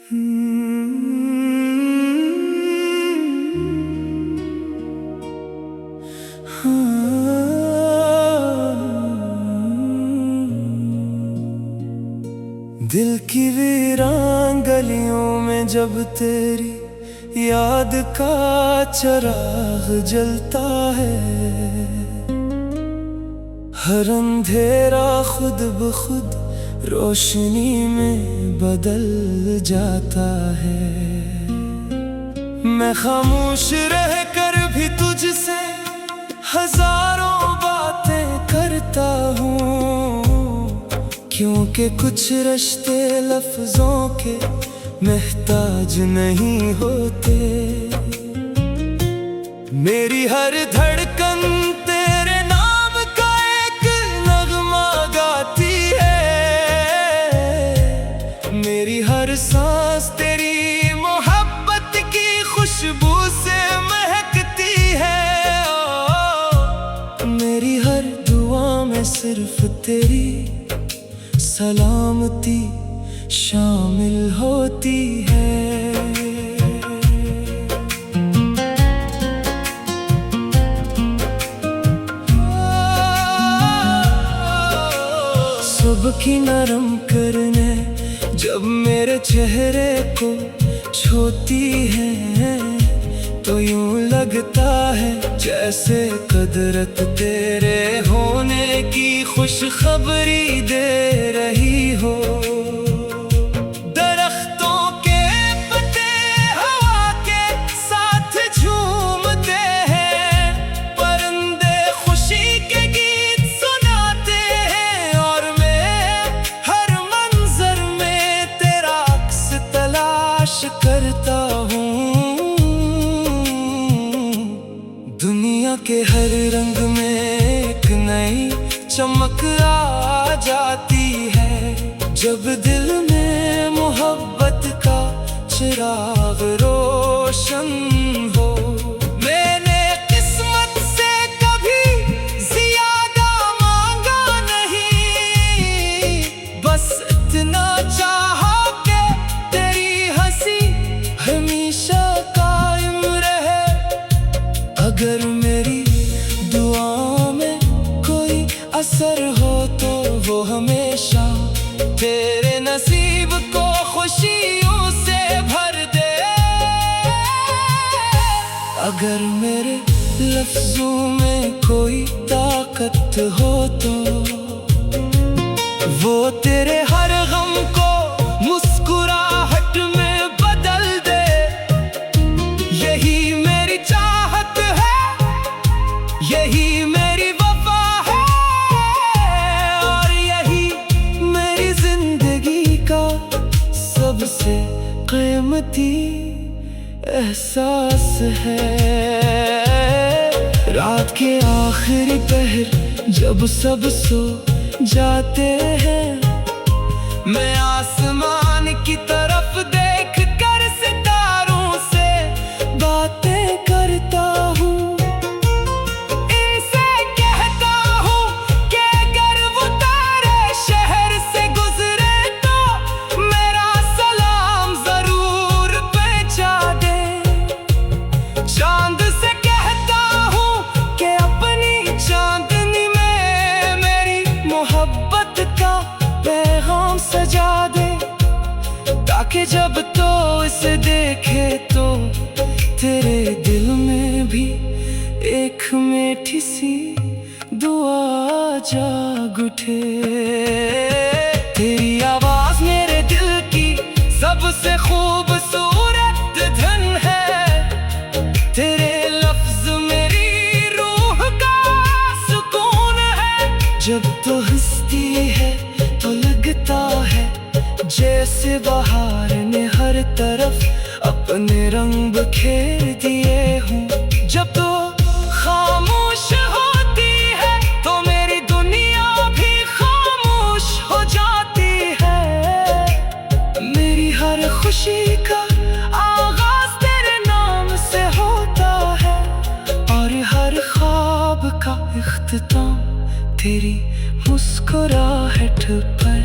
दिल की वीरान गलियों में जब तेरी याद का चिराग जलता है, हर अंधेरा खुद ब खुद रोशनी में बदल जाता है। मैं खामोश रह कर भी तुझसे हजारों बातें करता हूँ, क्योंकि कुछ रिश्ते लफ्जों के महताज नहीं होते। मेरी हर धड़कन तेरे नाम का एक नगमा गाती है, मेरी हर सांस तेरी मोहब्बत की खुशबू से महकती है। ओ, मेरी हर दुआ में सिर्फ तेरी सलामती शामिल होती है। सुबह की नरम करने जब मेरे चेहरे को छूती है, तो यूं लगता है जैसे कुदरत तेरे होने की खुशखबरी दे रही हो। दरख्तों के पत्ते हवा के साथ झूमते हैं, परिंदे खुशी के गीत सुनाते हैं, और मैं हर मंजर में तेरा अक्स तलाश करता हूँ। दुनिया के हर रंग में एक नई चमक आ जाती है, जब दिल में मोहब्बत का चिराग रोशन हो। मैंने किस्मत से कभी ज्यादा मांगा नहीं, बस इतना चाहा कि तेरी हंसी हमेशा कायम रहे। अगर मेरी दुआ में कोई असर हो तो वो हमेशा तेरे नसीब को खुशियों से भर दे। अगर मेरे लफ्जों में कोई ताकत हो तो वो तेरे हर गम को मुस्कुराहट में बदल दे। यही मेरी चाहत है, यही मेरी वफा है, और यही मेरी जिंदगी का सबसे कीमती एहसास है। रात के आखिरी पहर जब सब सो जाते हैं, मैं आसमान की तरफ देख कर सितारों से बातें करता हूँ। इनसे कहता हूँ कि अगर वो तारे शहर से गुजरे तो मेरा सलाम जरूर पहुंचा दे। चांद से कहता हूँ कि अपनी चांदनी में मेरी मोहब्बत का पैगाम सजा दे, ताकि जब तो इसे देखे तो तेरे दिल में भी एक मीठी सी दुआ जाग उठे। तेरी आवाज मेरे दिल की सबसे खूबसूरत धन है, तेरे लफ्ज मेरी रूह का सुकून है। जब तो हंसती है तो लगता है जैसे बहार ने हर तरफ अपने रंग बिखेर दिए हूँ। जब तो खामोश होती है तो मेरी दुनिया भी खामोश हो जाती है। मेरी हर खुशी का आगाज तेरे नाम से होता है, और हर ख्वाब का इख्तिताम तेरी मुस्कुराहट पर।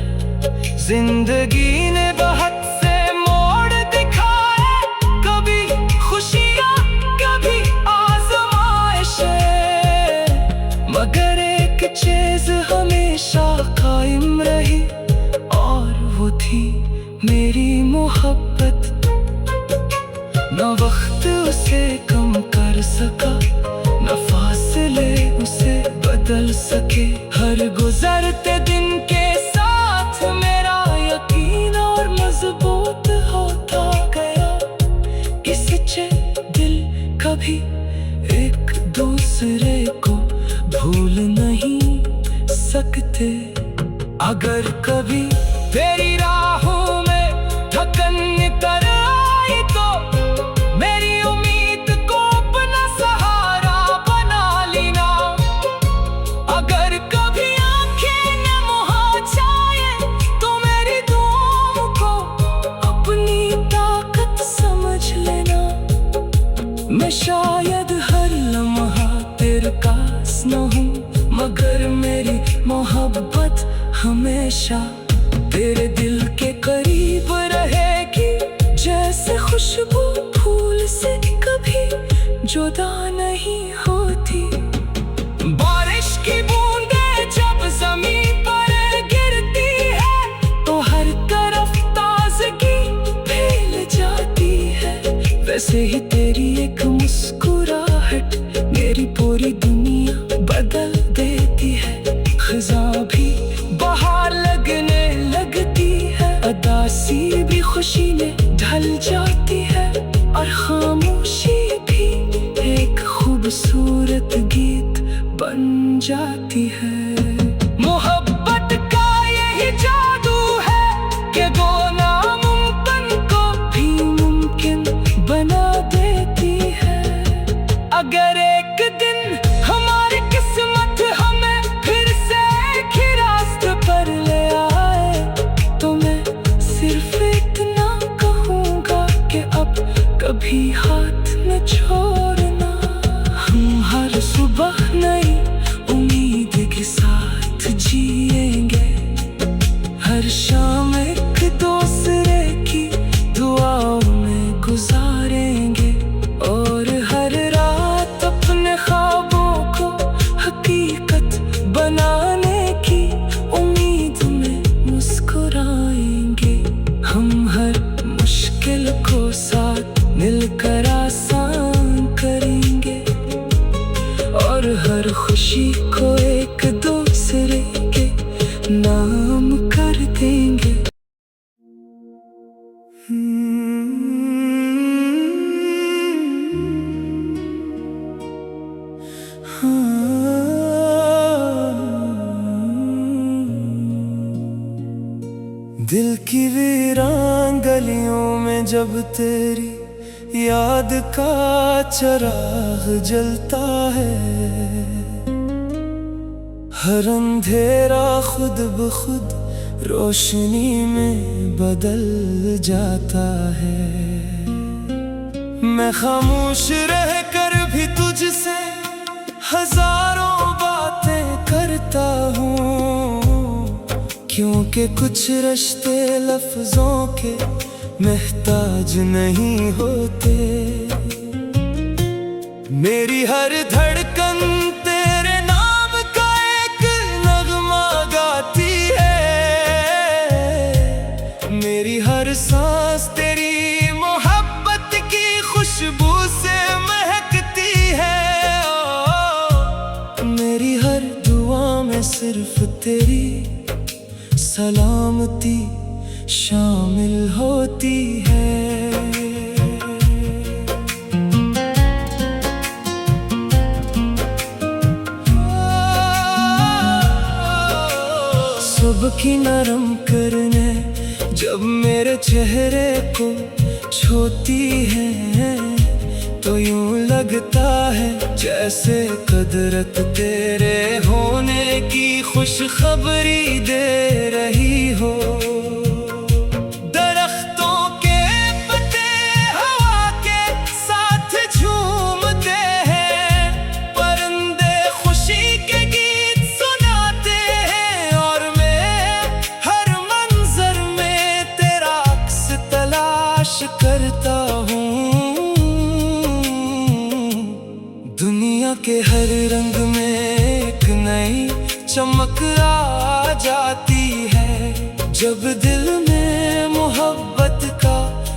जिंदगी ने बहुत से मोड़ वो थी मेरी मोहब्बत। न वक्त उसे कम कर सका, न फासले उसे बदल सके। हर गुजरते दिन के साथ मेरा यकीन और मजबूत होता गया। इससे दिल कभी एक दूसरे को भूल नहीं सकते। अगर कभी तेरी राहों में थकन कर आई तो मेरी उम्मीद को अपना सहारा बना लेना। अगर कभी आंखें नम हो जाए तो मेरी दुआओं को अपनी ताकत समझ लेना। मैं शायद हर लम्हा तेरे पास न हूँ, मगर मेरी मोहब्बत हमेशा तेरे दिल के करीब रहेगी। जैसे खुशबू फूल से कभी जुदा नहीं होती। बारिश की बूंदें जब जमीन पर गिरती है तो हर तरफ ताजगी फैल जाती है। वैसे ही तेरी एक मुस्कुराहट मेरी पूरी दुनिया बदल देती है। खिज़ा भी बाहर लगने लगती है, उदासी भी खुशी में ढल जाती है, और खामोशी भी एक खूबसूरत गीत बन जाती है। मोहब्बत का यही जादू है कि वो नामुमकिन को भी मुमकिन बना देती है। अगर एक दिन हमारी किस्मत हमें फिर से एक ही रास्ते पर ले आए तो मैं सिर्फ इतना कहूँगा कि अब कभी हाथ न छोड़ना। हम हर सुबह नई उम्मीद के साथ जिएंगे, हर शाम एक दूसरे की दुआओं में गुजारेंगे, और हर रात अपने ख्वाबों को हकीकत बनाने की उम्मीद में मुस्कुराएंगे। हम हर मुश्किल को साथ मिलकर आसान करेंगे, और हर खुशी को एक दूसरे के नाम कर देंगे। दिल की वीरान गलियों में जब तेरी याद का चिराग जलता है, हर अंधेरा खुद ब खुद रोशनी में बदल जाता है। मैं खामोश रह कर भी तुझसे हजारों बातें करता हूँ, क्योंकि कुछ रिश्ते लफ्जों के महताज नहीं होते। मेरी हर धड़कन तेरे नाम का एक नगमा गाती है, मेरी हर सांस तेरी मोहब्बत की खुशबू से महकती है। ओ, मेरी हर दुआ में सिर्फ तेरी सलामती शामिल होती है। सुबह की नरम करने जब मेरे चेहरे को छूती है तो यूं लगता है जैसे कुदरत तेरे होने की खुशखबरी दे रही हो। दरख्तों के पत्ते हवा के साथ झूमते हैं, परिंदे खुशी के गीत सुनाते हैं, और मैं हर मंजर में तेरा अक्स तलाश करता हूँ। दुनिया के हर रंग में एक नई चमक आ जाती है, जब दिल में मोहब्बत का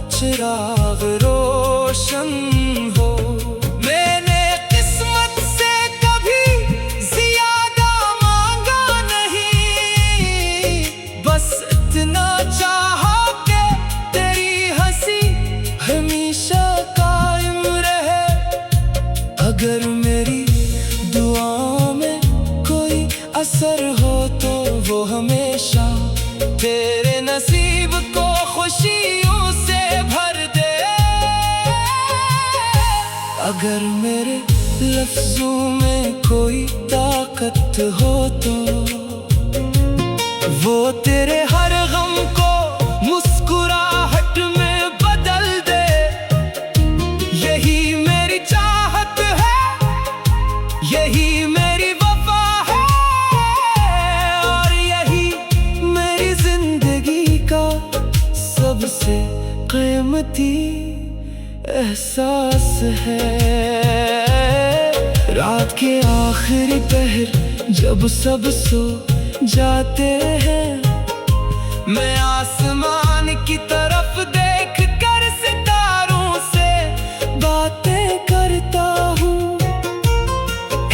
चिराग रोशन हो। मैंने किस्मत से कभी ज्यादा मांगा नहीं, बस इतना चाहा कि तेरी हंसी हमेशा कायम रहे। अगर मेरी दुआओं में कोई असर हो तो वो हमेशा तेरे नसीब को खुशियों से भर दे। अगर मेरे लफ्जों में कोई ताकत हो तो वो तेरे हर गम को मुस्कुराहट में बदल दे। यही मेरी चाहत है, यही मेरी वफा है, और यही मेरी जिंदगी का सबसे कीमती एहसास है। रात के आखिरी पहर जब सब सो जाते हैं, मैं आसमान की तरफ देख कर सितारों से बातें करता हूँ।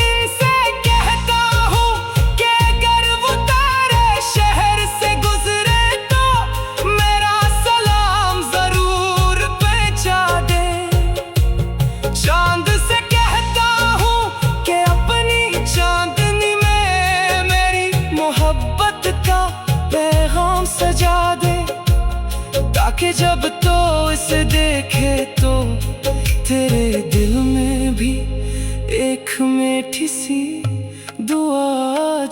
इनसे कहता हूँ कि अगर वो तारे शहर से गुजरे तो मेरा सलाम जरूर पहुंचा दे। चांद से कहता हूँ कि अपनी चांदनी में मेरी मोहब्बत का पैगाम सजा दे, ताकि जब तो इसे देखे तो तेरे दिल में भी एक मीठी सी दुआ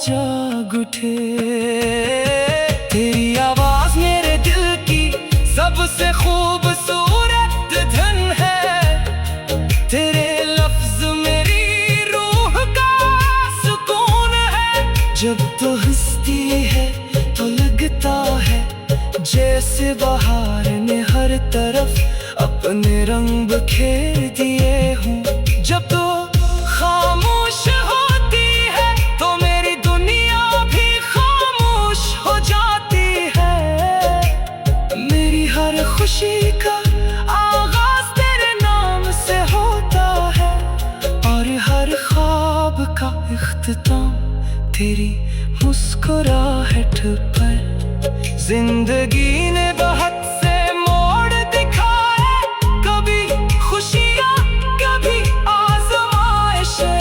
जाग उठे। तेरी आवाज मेरे दिल की सबसे खूबसूरत धन है, तेरे लफ्ज मेरी रूह का सुकून है। जब तो हंसती है तो लगता है जैसे बहार ने हर तरफ अपने रंग बिखेर दिए हूँ। जब तो खामोश होती है तो मेरी दुनिया भी खामोश हो जाती है। मेरी हर खुशी का आगाज तेरे नाम से होता है, और हर ख्वाब का इख्तिताम तेरी मुस्कुराहट पर। जिंदगी ने बहुत से मोड़ दिखाए, कभी खुशियाँ कभी आज़माइशें,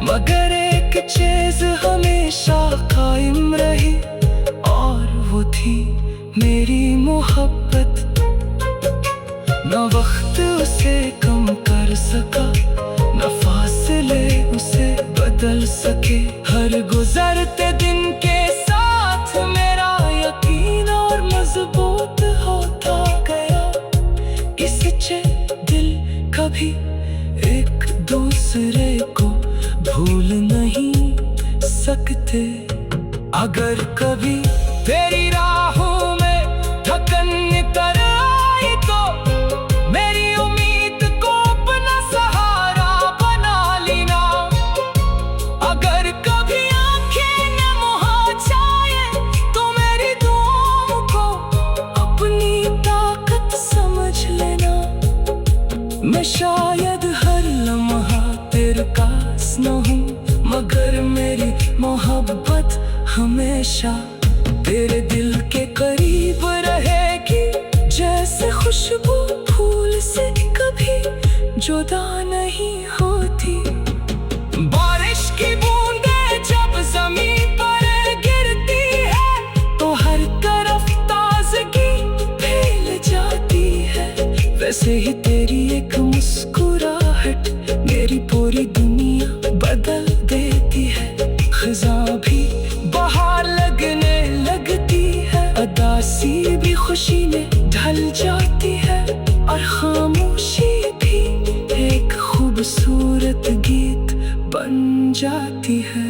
मगर एक चीज़ हमेशा कायम रही, और वो थी मेरी मोहब्बत। न वक्त उसे कम कर सका, न फासले उसे बदल सके। हर गुजरते दिन के साथ मेरा यकीन और मजबूत होता गया। इससे दिल कभी एक दूसरे को भूल नहीं सकते। अगर कभी तेरी राहों में थकन नितर आई तो मेरी उम्मीद को अपना सहारा बना लेना। अगर कभी आंखें नम हो जाए तो मेरी दुआओं को अपनी ताकत समझ लेना। मैं शायद हर लम्हा तेरे पास न हूँ, मगर मेरी मोहब्बत हमेशा तेरे दिल के करीब रहेगी। जैसे खुशबू फूल से कभी जुदा नहीं होती, बारिश की बूंदें जब जमीन पर गिरती है तो हर तरफ ताजगी फैल जाती है। वैसे ही तेरी एक मुस्कुराहट मेरी पूरी दुनिया बदल देती है। खिज़ां भी बहार लगने लगती है, अदासी भी खुशी में ढल जाती है, और खामोशी भी एक खूबसूरत गीत बन जाती है।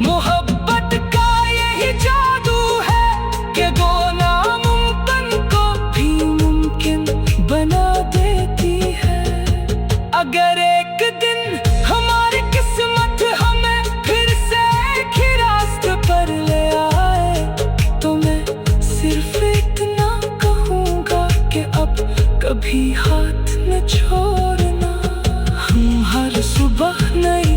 मोहब्बत का यही जादू है कि वो नामुमकिन को भी मुमकिन बना देती है। अगर एक दिन हमारी किस्मत हमें फिर से एक ही रास्ते पर ले आए तो सिर्फ इतना कहूँगा कि अब कभी हाथ न छोड़ना। हम हर सुबह नई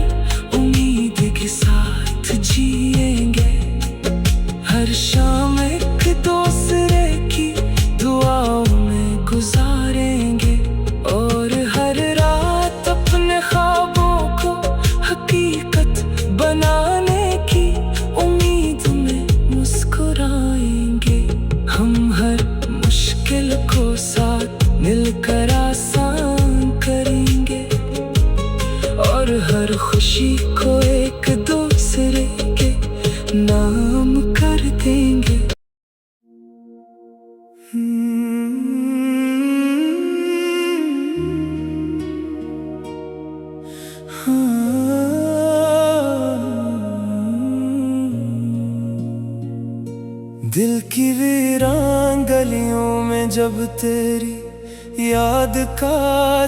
उम्मीद के साथ जिएंगे, हर शाम एक दूसरे की दुआओं में गुजारेंगे, और हर रात अपने ख्वाबों को हकीकत बनाने की उम्मीद में मुस्कुराएंगे। हम हर मुश्किल को साथ मिलकर आसान करेंगे, और हर खुशी को एक दूसरे के नाम कर देंगे। दिल की वीरान गलियों में जब तेरी याद का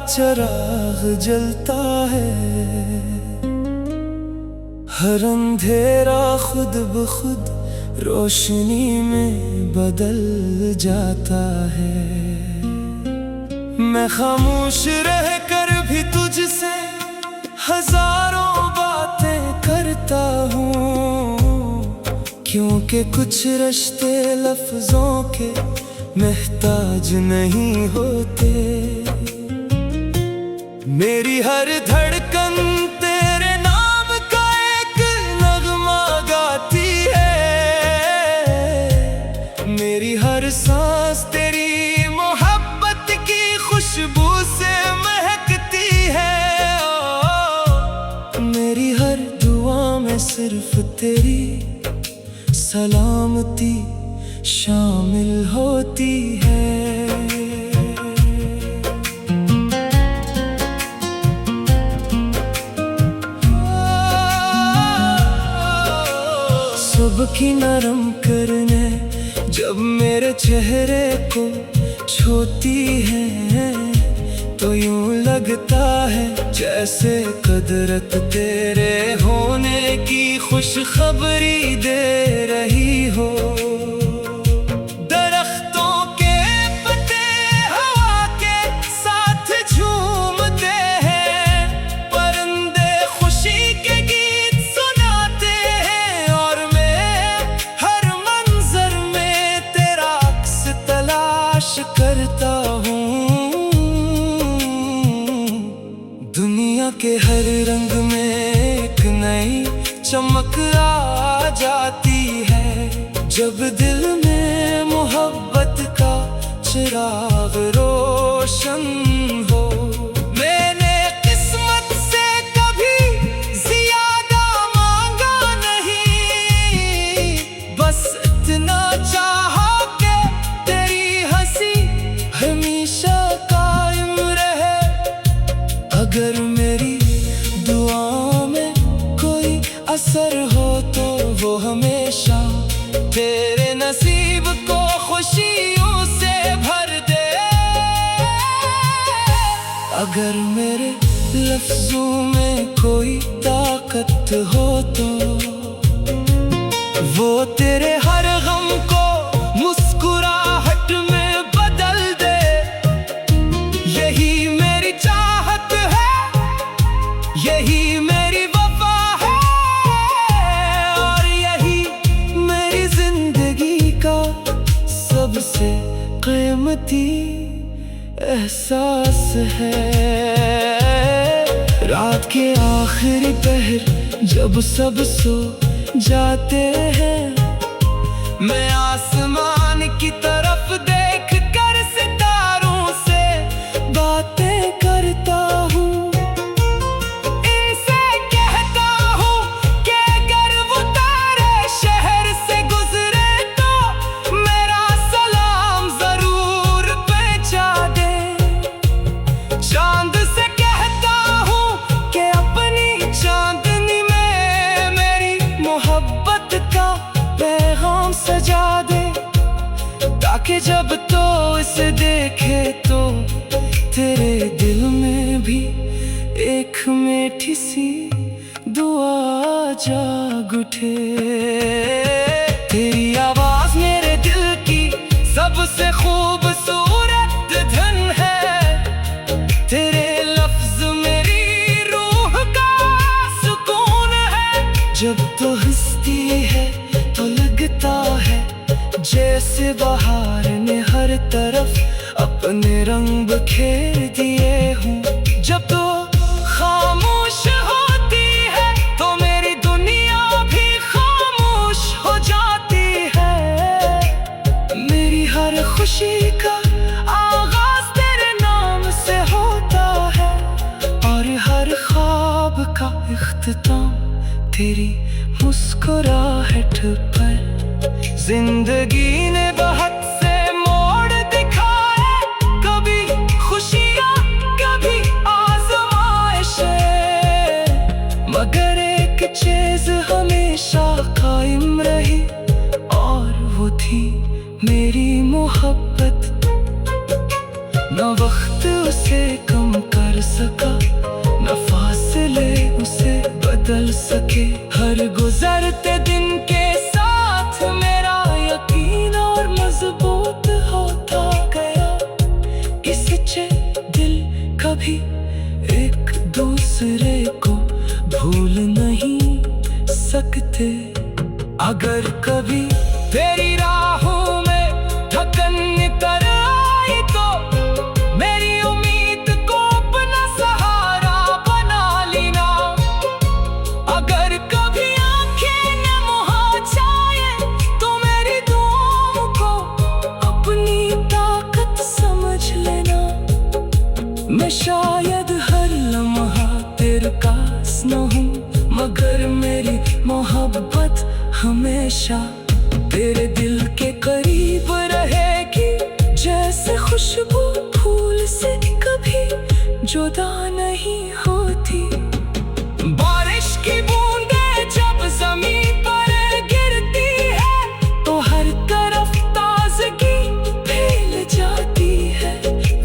चिराग जलता है, हर अंधेरा खुद ब खुद रोशनी में बदल जाता है। मैं खामोश रह कर भी तुझसे हजारों बातें करता हूँ, क्योंकि कुछ रिश्ते लफ्जों के महताज नहीं होते। मेरी हर धड़कन तेरे नाम का एक नगमा गाती है, मेरी हर सांस तेरी मोहब्बत की खुशबू से महकती है। ओ, मेरी हर दुआ में सिर्फ तेरी सलामती शामिल होती है। सुबह की नरम करने जब मेरे चेहरे को छूती है, तो यूं लगता है जैसे कुदरत तेरे होने की खुशखबरी दे रही हो। दरख्तों के पत्ते हवा के साथ झूमते हैं, परिंदे खुशी के गीत सुनाते हैं, और मैं हर मंजर में तेरा अक्स तलाश करता हूँ। दुनिया के हर रंग में एक नई चमक आ जाती है, जब दिल में मोहब्बत का चिराग रोशन हो। मैंने किस्मत से कभी ज्यादा मांगा नहीं, बस इतना चाहा कि तेरी हंसी हमेशा कायम रहे। अगर मेरी दुआओं में कोई असर हो तो वो हमेशा तेरे नसीब को खुशियों से भर दे। अगर मेरे लफ्जों में कोई ताकत हो तो वो तेरे हर गम को मुस्कुराहट में बदल दे। यही मेरी चाहत है, यही मेरी वफा है, और यही मेरी जिंदगी का सबसे कीमती एहसास है। रात के आखिरी पहर जब सब सो जाते हैं, मैं आसमान की तरफ देख कर सितारों से बातें करता हूँ। इनसे कहता हूँ कि अगर वो तारे शहर से गुजरे तो मेरा सलाम जरूर पहुंचा दे। चांद से कहता हूँ कि अपनी चांदनी में मेरी मोहब्बत का पैगाम सजा दे, ताकि जब तो इसे देखे तो तेरे दिल में भी एक मीठी सी दुआ जाग उठे। तेरी आवाज मेरे दिल की ने रंग बिखेर दिए हूँ। जब तो खामोश होती है तो मेरी दुनिया भी खामोश हो जाती है। मेरी हर खुशी का आगाज तेरे नाम से होता है और हर ख्वाब का इख्तिताम तेरी मुस्कुराहट पर। जिंदगी ने बहुत से मोड़ दिखाए, कभी खुशियाँ कभी आज़माइशें, मगर एक चीज़ हमेशा कायम रही और वो थी मेरी मोहब्बत। न वक्त उसे कम कर सका, न फासले उसे बदल सके। हर गुजरते दिन के साथ मेरा यकीन और मजबूत होता गया। इससे दिल कभी एक दूसरे को भूल नहीं सकते। अगर कभी तेरी राहों में थकन निकल आई तो मेरी उम्मीद को अपना सहारा बना लेना। अगर कभी आंखें नम हो जाए तो मेरी दुआओं को अपनी ताकत समझ लेना। मैं शायद हर लम्हा तेरे पास न हूँ, मगर मेरी मोहब्बत हमेशा तेरे दिल के करीब रहेगी। जैसे खुशबू फूल से कभी जुदा नहीं होती। बारिश की बूंदें जब जमीन पर गिरती है तो हर तरफ ताजगी फैल जाती है।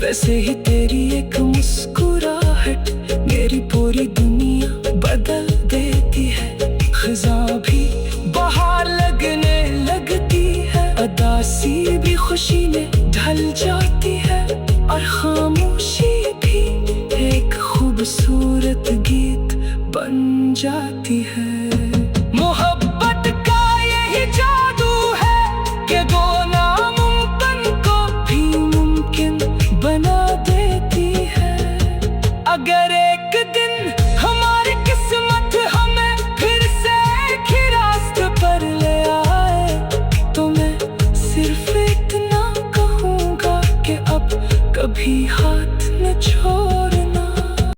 वैसे ही तेरी एक मुस्कुराहट मेरी पूरी दुनिया बदल देती है। खिज़ा भी बाहर लगने लगती है, उदासी भी खुशी में ढल जाती है और खामोशी भी एक खूबसूरत गीत बन जाती है। मोहब्बत का यही जादू है कि वो नामुमकिन को भी मुमकिन बना देती है। अगर एक दिन हमारी किस्मत हमें फिर से एक ही रास्ते पर ले आए तो मैं सिर्फ इतना कहूँगा कि अब कभी हाथ न छोड़।